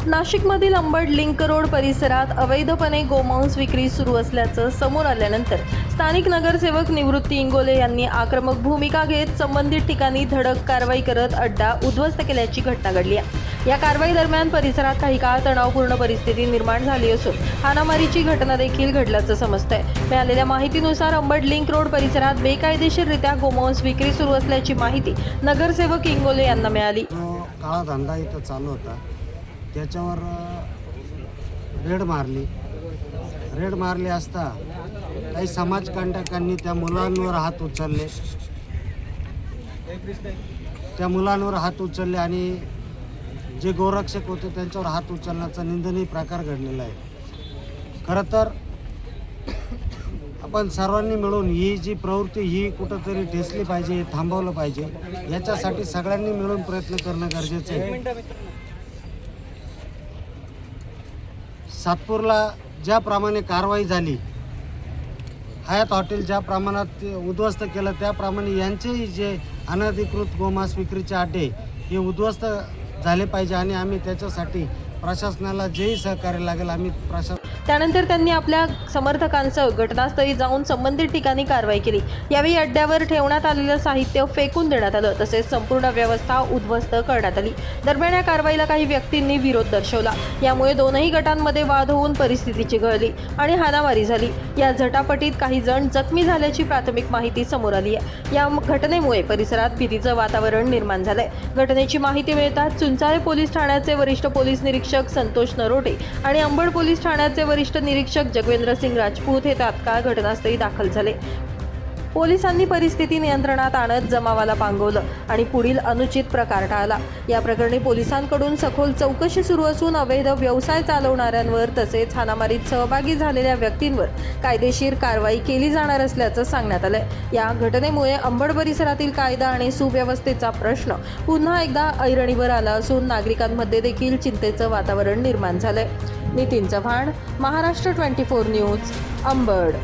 नाशिकमधील Ambad link road परिसरात अवैधपणे गोमांस विक्री सुरू असल्याचं समोर आल्यानंतर स्थानिक नगरसेवक निवृत्ती इंगोले यांनी आक्रमक भूमिका घेत संबंधित ठिकाणी धडक कारवाई करत अड्डा उद्ध्वस्त केल्याची घटना घडली आहे। या कारवाई दरम्यान परिसरात काही काळ तणावपूर्ण परिस्थिती निर्माण झाली असून हाणामारीची घटना देखील घडल्याचं समजतंय। मिळालेल्या माहितीनुसार अंबड लिंक रोड परिसरात बेकायदेशीररित्या गोमांस विक्री सुरू असल्याची माहिती नगरसेवक इंगोले यांना मिळाली। काळा धंदा इथं चालू होता, त्याच्यावर रेड मारली असता काही समाजकंटकांनी त्या मुलांवर हात उचलले आणि जे गोरक्षक होते त्यांच्यावर हात उचलण्याचा निंदनीय प्रकार घडलेला आहे। खरं तर आपण सर्वांनी मिळून ही जी प्रवृत्ती ही कुठंतरी ठेचली पाहिजे, हे थांबवलं पाहिजे। याच्यासाठी सगळ्यांनी मिळून प्रयत्न करणं गरजेचं आहे। सातपूरला ज्याप्रमाणे कारवाई झाली, हयात हॉटेल ज्या प्रमाणात उद्ध्वस्त केलं, त्याप्रमाणे यांचेही जे अनधिकृत गोमांस विक्रीचे अड्डे हे उद्ध्वस्त झाले पाहिजे आणि आम्ही त्याच्यासाठी प्रशासनाला जेही सहकार्य लागेल आम्ही त्यानंतर त्यांनी आपल्या समर्थकांसह घटनास्थळी जाऊन संबंधित ठिकाणी कारवाई केली। यावेळी अड्ड्यावर ठेवण्यात आलेलं साहित्य फेकून देण्यात आलं, तसेच संपूर्ण व्यवस्था उद्ध्वस्त करण्यात आली। दरम्यान या कारवाईला काही व्यक्तींनी विरोध दर्शवला। यामुळे दोनही गटांमध्ये वाद होऊन परिस्थिती चिघळली आणि हाणामारी झाली। या झटापटीत काही जण जखमी झाल्याची प्राथमिक माहिती समोर आली आहे। या घटनेमुळे परिसरात भीतीचं वातावरण निर्माण झालंय। घटनेची माहिती मिळताच चुंचाळे पोलीस ठाण्याचे वरिष्ठ पोलीस निरीक्षक संतोष नरोटे आणि अंबड पोलीस ठाण्याचे वरिष्ठ निरीक्षक जगवेंद्र सिंग राजपूत हे तात्काळ घटनास्थळी दाखल झाले। पोलिसांनी परिस्थिती नियंत्रणात आणत जमावाला पांगवलं आणि पुढील अनुचित प्रकार टाळला। या प्रकरणी पोलिसांकडून सखोल चौकशी सुरू असून अवैध व्यवसाय चालवणाऱ्यांवर तसेच हाणामारीत सहभागी झालेल्या व्यक्तींवर कायदेशीर कारवाई केली जाणार असल्याचं सांगण्यात आलंय। या घटनेमुळे अंबड परिसरातील कायदा आणि सुव्यवस्थेचा प्रश्न पुन्हा एकदा ऐरणीवर आला असून नागरिकांमध्ये देखील चिंतेचं वातावरण निर्माण झालंय। नितीन चव्हाण, महाराष्ट्र 24 न्यूज, अंबड।